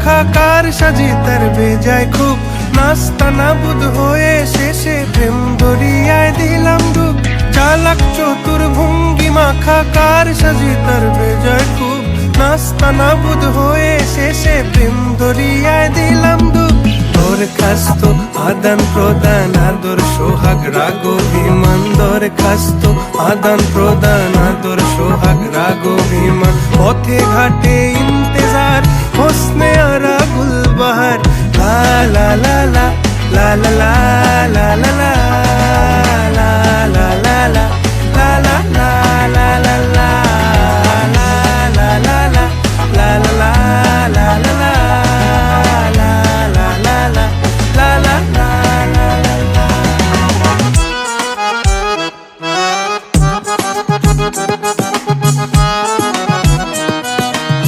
মাখা কার সাজি তার বেজায় খুব, নাস্তা নাবুদ হয়ে শেষে প্রেম দরিয়ায় দিলাম ডুব। চালাক চতুর ভঙ্গি মাখা কার সাজি তার বেজায় খুব, নাস্তা নাবুদ হয়ে শেষে প্রেম দরিয়ায় দিলাম ডুব। দরখাস্ত আদান প্রদান আদর সোহাগ রাগ অভিমান, দরখাস্ত আদান প্রদান আদর সোহাগ রাগ অভিমান। পথে ঘাটে ইন্তেজার হোসনে আরা গুলবাহার, লা লা লা লা লা লা লা লা লা লা।